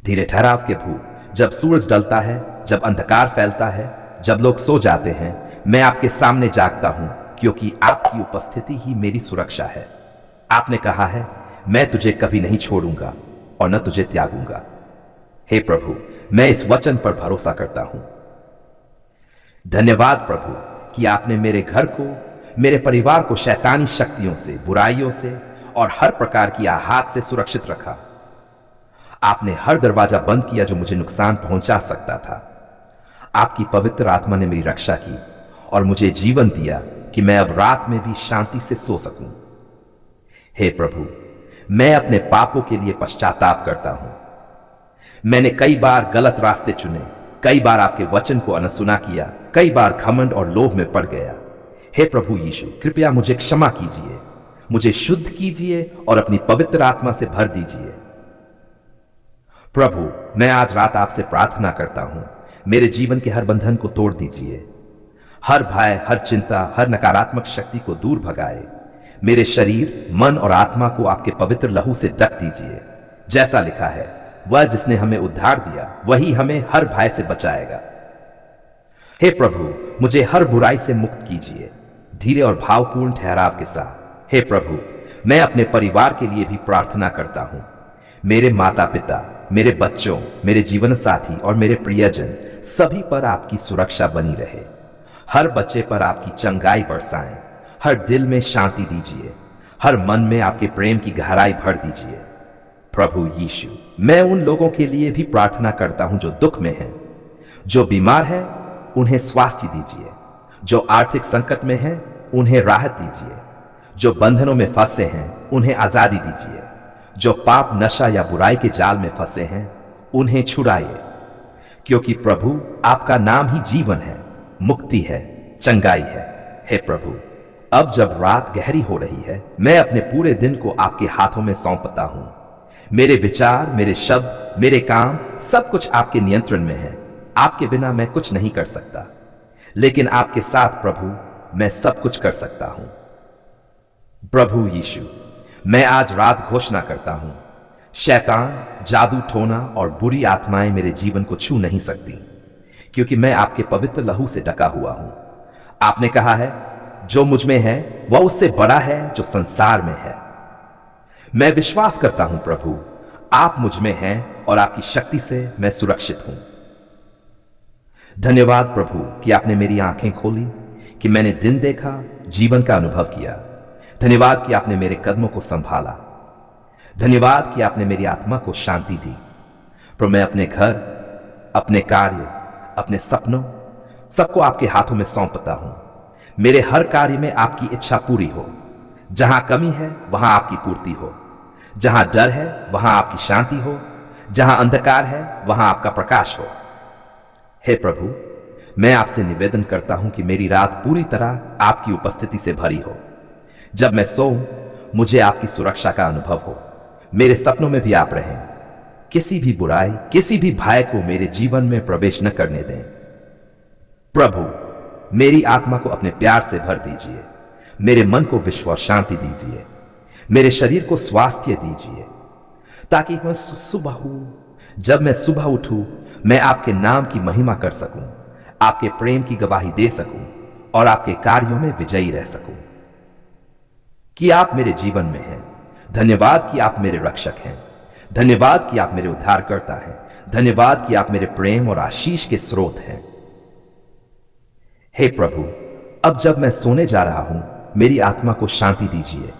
धीरे ठहराव के भूत, जब सूरज डलता है, जब अंधकार फैलता है, जब लोग सो जाते हैं, मैं आपके सामने जागता हूं, क्योंकि आपकी उपस्थिति ही मेरी सुरक्षा है। आपने कहा है, मैं तुझे कभी नहीं छोड़ूंगा और न तुझे त्यागूंगा। हे प्रभु, मैं इस वचन पर भरोसा करता हूं। धन्यवाद प्रभु कि आपने मेरे घर को, मेरे परिवार को शैतानी शक्तियों से, बुराइयों से और हर प्रकार की आहत से सुरक्षित रखा। आपने हर दरवाजा बंद किया जो मुझे नुकसान पहुंचा सकता था। आपकी पवित्र आत्मा ने मेरी रक्षा की और मुझे जीवन दिया कि मैं अब रात में भी शांति से सो सकूं। हे प्रभु, मैं अपने पापों के लिए पश्चाताप करता हूं। मैंने कई बार गलत रास्ते चुने, कई बार आपके वचन को अनसुना किया, कई बार घमंड और लोभ में पड़ गया। हे प्रभु यीशु, कृपया मुझे क्षमा कीजिए, मुझे शुद्ध कीजिए और अपनी पवित्र आत्मा से भर दीजिए। प्रभु, मैं आज रात आपसे प्रार्थना करता हूं, मेरे जीवन के हर बंधन को तोड़ दीजिए। हर भय, हर चिंता, हर नकारात्मक शक्ति को दूर भगाए। मेरे शरीर, मन और आत्मा को आपके पवित्र लहू से ढक दीजिए। जैसा लिखा है, वह जिसने हमें उद्धार दिया वही हमें हर भय से बचाएगा। हे प्रभु, मुझे हर बुराई से मुक्त कीजिए, धीरे और भावपूर्ण ठहराव के साथ। हे प्रभु, मैं अपने परिवार के लिए भी प्रार्थना करता हूं। मेरे माता पिता, मेरे बच्चों, मेरे जीवन साथी और मेरे प्रियजन सभी पर आपकी सुरक्षा बनी रहे। हर बच्चे पर आपकी चंगाई बरसाएं, हर दिल में शांति दीजिए, हर मन में आपके प्रेम की गहराई भर दीजिए। प्रभु यीशु, मैं उन लोगों के लिए भी प्रार्थना करता हूं जो दुख में हैं, जो बीमार हैं, उन्हें स्वास्थ्य दीजिए, जो आर्थिक संकट में हैं, उन्हें राहत दीजिए, जो बंधनों में फंसे हैं, उन्हें आजादी दीजिए, जो पाप, नशा या बुराई के जाल में फंसे हैं, उन्हें छुड़ाइए, क्योंकि प्रभु आपका नाम ही जीवन है, मुक्ति है, चंगाई है। हे प्रभु, अब जब रात गहरी हो रही है, मैं अपने पूरे दिन को आपके हाथों में सौंपता हूं। मेरे विचार, मेरे शब्द, मेरे काम, सब कुछ आपके नियंत्रण में है। आपके बिना मैं कुछ नहीं कर सकता, लेकिन आपके साथ प्रभु मैं सब कुछ कर सकता हूं। प्रभु यीशु, मैं आज रात घोषणा करता हूं, शैतान, जादू टोना और बुरी आत्माएं मेरे जीवन को छू नहीं सकती, क्योंकि मैं आपके पवित्र लहू से ढका हुआ हूं। आपने कहा है, जो मुझ में है वह उससे बड़ा है जो संसार में है। मैं विश्वास करता हूं प्रभु, आप मुझ में हैं और आपकी शक्ति से मैं सुरक्षित हूं। धन्यवाद प्रभु कि आपने मेरी आंखें खोली, कि मैंने दिन देखा, जीवन का अनुभव किया। धन्यवाद कि आपने मेरे कदमों को संभाला। धन्यवाद कि आपने मेरी आत्मा को शांति दी। पर मैं अपने घर, अपने कार्य, अपने सपनों, सबको आपके हाथों में सौंपता हूं। मेरे हर कार्य में आपकी इच्छा पूरी हो। जहां कमी है वहां आपकी पूर्ति हो। जहां डर है वहां आपकी शांति हो। जहां अंधकार है वहां आपका प्रकाश हो। हे प्रभु, मैं आपसे निवेदन करता हूं कि मेरी रात पूरी तरह आपकी उपस्थिति से भरी हो। जब मैं सोऊं, मुझे आपकी सुरक्षा का अनुभव हो। मेरे सपनों में भी आप रहें। किसी भी बुराई, किसी भी भय को मेरे जीवन में प्रवेश न करने दें। प्रभु, मेरी आत्मा को अपने प्यार से भर दीजिए। मेरे मन को विश्व और शांति दीजिए। मेरे शरीर को स्वास्थ्य दीजिए, ताकि मैं जब मैं सुबह उठूं, मैं आपके नाम की महिमा कर सकूं, आपके प्रेम की गवाही दे सकूं और आपके कार्यों में विजयी रह सकूं। कि आप मेरे जीवन में हैं। धन्यवाद कि आप मेरे रक्षक हैं। धन्यवाद कि आप मेरे उद्धारकर्ता हैं। धन्यवाद कि आप मेरे प्रेम और आशीष के स्रोत हैं। हे प्रभु, अब जब मैं सोने जा रहा हूं, मेरी आत्मा को शांति दीजिए।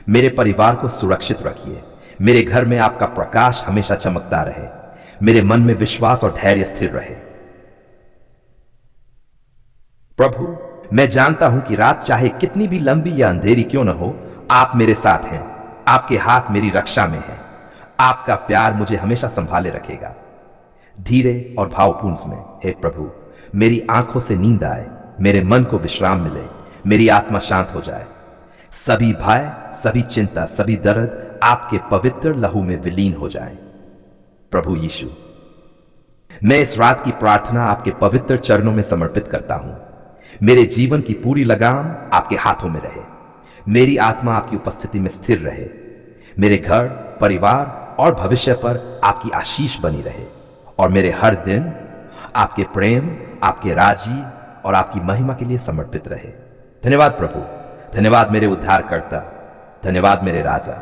मेरे परिवार को सुरक्षित रखिए। मेरे घर में आपका प्रकाश हमेशा चमकता रहे। मेरे मन में विश्वास और धैर्य स्थिर रहे। प्रभु, मैं जानता हूं कि रात चाहे कितनी भी लंबी या अंधेरी क्यों न हो, आप मेरे साथ हैं। आपके हाथ मेरी रक्षा में है। आपका प्यार मुझे हमेशा संभाले रखेगा। धीरे और भावपूर्ण में, हे प्रभु, मेरी आंखों से नींद आए, मेरे मन को विश्राम मिले, मेरी आत्मा शांत हो जाए। सभी भय, सभी चिंता, सभी दर्द आपके पवित्र लहू में विलीन हो जाए। प्रभु यीशु, मैं इस रात की प्रार्थना आपके पवित्र चरणों में समर्पित करता हूं। मेरे जीवन की पूरी लगाम आपके हाथों में रहे। मेरी आत्मा आपकी उपस्थिति में स्थिर रहे। मेरे घर, परिवार और भविष्य पर आपकी आशीष बनी रहे और मेरे हर दिन आपके प्रेम, आपके राजी और आपकी महिमा के लिए समर्पित रहे। धन्यवाद प्रभु, धन्यवाद मेरे उद्धारकर्ता, धन्यवाद मेरे राजा।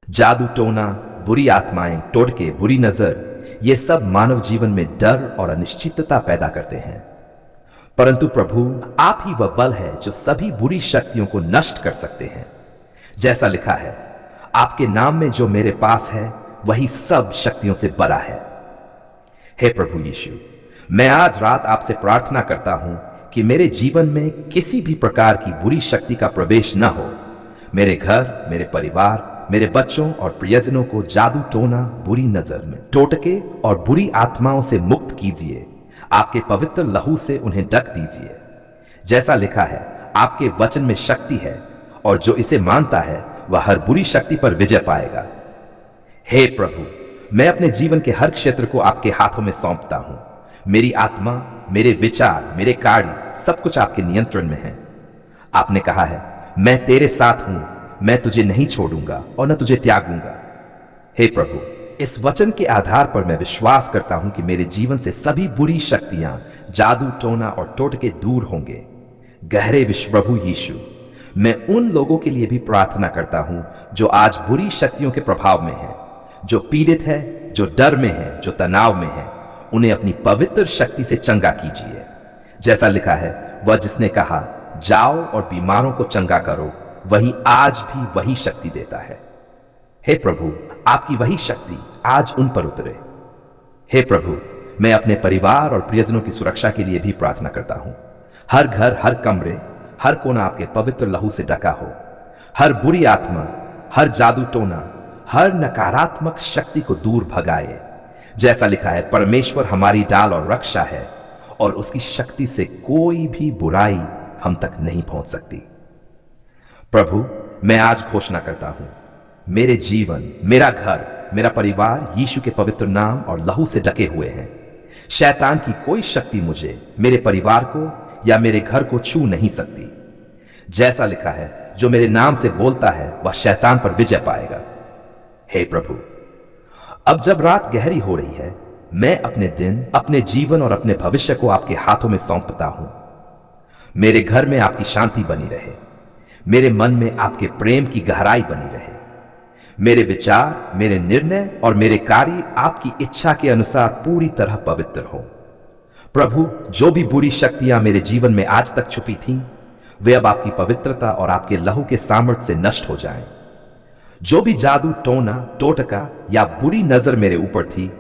जादू टोना, बुरी आत्माएं, टोटके, बुरी नजर, ये सब मानव जीवन में डर और अनिश्चितता पैदा करते हैं, परंतु प्रभु आप ही वह बल है जो सभी बुरी शक्तियों को नष्ट कर सकते हैं। जैसा लिखा है, आपके नाम में जो मेरे पास है वही सब शक्तियों से बड़ा है। हे प्रभु यीशु, मैं आज रात आपसे प्रार्थना करता हूं कि मेरे जीवन में किसी भी प्रकार की बुरी शक्ति का प्रवेश न हो। मेरे घर, मेरे परिवार, मेरे बच्चों और प्रियजनों को जादू टोना, बुरी नजर में, टोटके और बुरी आत्माओं से मुक्त कीजिए। आपके पवित्र लहू से उन्हें ढक दीजिए। जैसा लिखा है, आपके वचन में शक्ति है और जो इसे मानता है वह हर बुरी शक्ति पर विजय पाएगा। हे प्रभु, मैं अपने जीवन के हर क्षेत्र को आपके हाथों में सौंपता हूं। मेरी आत्मा, मेरे विचार, मेरे कार्य, सब कुछ आपके नियंत्रण में है। आपने कहा है, मैं तेरे साथ हूं, मैं तुझे नहीं छोड़ूंगा और न तुझे त्यागूंगा। हे प्रभु, इस वचन के आधार पर मैं विश्वास करता हूं कि मेरे जीवन से सभी बुरी शक्तियां, जादू टोना और टोटके दूर होंगे। गहरे विश्व प्रभु यीशु, मैं उन लोगों के लिए भी प्रार्थना करता हूं जो आज बुरी शक्तियों के प्रभाव में हैं, जो पीड़ित है, जो डर में है, जो तनाव में है। उन्हें अपनी पवित्र शक्ति से चंगा कीजिए। जैसा लिखा है, वह जिसने कहा जाओ और बीमारों को चंगा करो, वही आज भी वही शक्ति देता है। हे प्रभु, आपकी वही शक्ति आज उन पर उतरे। हे प्रभु, मैं अपने परिवार और प्रियजनों की सुरक्षा के लिए भी प्रार्थना करता हूं। हर घर, हर कमरे, हर कोना आपके पवित्र लहू से ढका हो। हर बुरी आत्मा, हर जादू टोना, हर नकारात्मक शक्ति को दूर भगाए। जैसा लिखा है, परमेश्वर हमारी डाल और रक्षा है और उसकी शक्ति से कोई भी बुराई हम तक नहीं पहुंच सकती। प्रभु, मैं आज घोषणा करता हूं, मेरे जीवन, मेरा घर, मेरा परिवार यीशु के पवित्र नाम और लहू से ढके हुए हैं। शैतान की कोई शक्ति मुझे, मेरे परिवार को या मेरे घर को छू नहीं सकती। जैसा लिखा है, जो मेरे नाम से बोलता है वह शैतान पर विजय पाएगा। हे प्रभु, अब जब रात गहरी हो रही है, मैं अपने दिन, अपने जीवन और अपने भविष्य को आपके हाथों में सौंपता हूं। मेरे घर में आपकी शांति बनी रहे, मेरे मन में आपके प्रेम की गहराई बनी रहे, मेरे विचार, मेरे निर्णय और मेरे कार्य आपकी इच्छा के अनुसार पूरी तरह पवित्र हो। प्रभु, जो भी बुरी शक्तियां मेरे जीवन में आज तक छुपी थीं, वे अब आपकी पवित्रता और आपके लहू के सामर्थ्य से नष्ट हो जाएं। जो भी जादू टोना, टोटका या बुरी नजर मेरे ऊपर थी,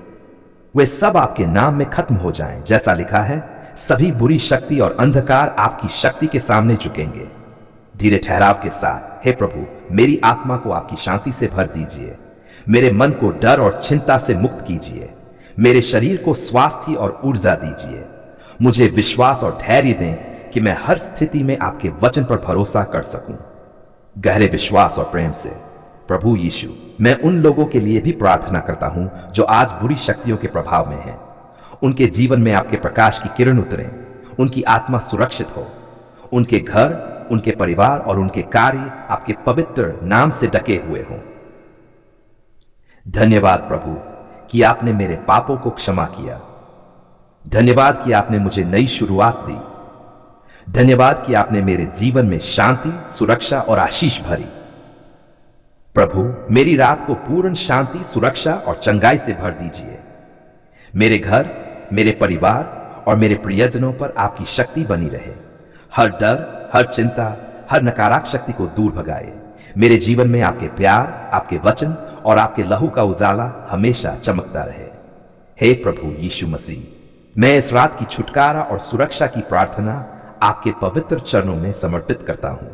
वे सब आपके नाम में खत्म हो जाएं। जैसा लिखा है, सभी बुरी शक्ति और अंधकार आपकी शक्ति के सामने झुकेंगे। धीरे ठहराव के साथ, हे प्रभु, मेरी आत्मा को आपकी शांति से भर दीजिए। मेरे मन को डर और चिंता से मुक्त कीजिए। मेरे शरीर को स्वास्थ्य और ऊर्जा दीजिए। मुझे विश्वास और धैर्य दें कि मैं हर स्थिति में आपके वचन पर भरोसा कर सकूं। गहरे विश्वास और प्रेम से प्रभु यीशु, मैं उन लोगों के लिए भी प्रार्थना करता हूं जो आज बुरी शक्तियों के प्रभाव में हैं। उनके जीवन में आपके प्रकाश की किरण उतरे, उनकी आत्मा सुरक्षित हो, उनके घर, उनके परिवार और उनके कार्य आपके पवित्र नाम से ढके हुए हों। धन्यवाद प्रभु कि आपने मेरे पापों को क्षमा किया। धन्यवाद कि आपने मुझे नई शुरुआत दी। धन्यवाद कि आपने मेरे जीवन में शांति, सुरक्षा और आशीष भरी। प्रभु, मेरी रात को पूर्ण शांति, सुरक्षा और चंगाई से भर दीजिए। मेरे घर, मेरे परिवार और मेरे प्रियजनों पर आपकी शक्ति बनी रहे। हर डर, हर चिंता, हर नकारात्मक शक्ति को दूर भगाए। मेरे जीवन में आपके प्यार, आपके वचन और आपके लहू का उजाला हमेशा चमकता रहे। हे प्रभु यीशु मसीह, मैं इस रात की छुटकारा और सुरक्षा की प्रार्थना आपके पवित्र चरणों में समर्पित करता हूं।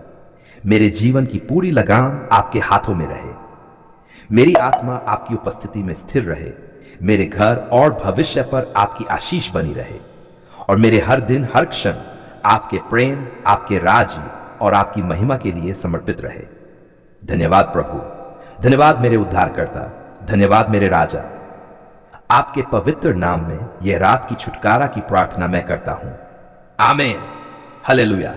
मेरे जीवन की पूरी लगाम आपके हाथों में रहे। मेरी आत्मा आपकी उपस्थिति में स्थिर रहे। मेरे घर और भविष्य पर आपकी आशीष बनी रहे और मेरे हर दिन, हर क्षण आपके प्रेम, आपके राज्य और आपकी महिमा के लिए समर्पित रहे। धन्यवाद प्रभु, धन्यवाद मेरे उद्धारकर्ता, धन्यवाद मेरे राजा। आपके पवित्र नाम में यह रात की छुटकारा की प्रार्थना मैं करता हूं। आमीन। हालेलुया।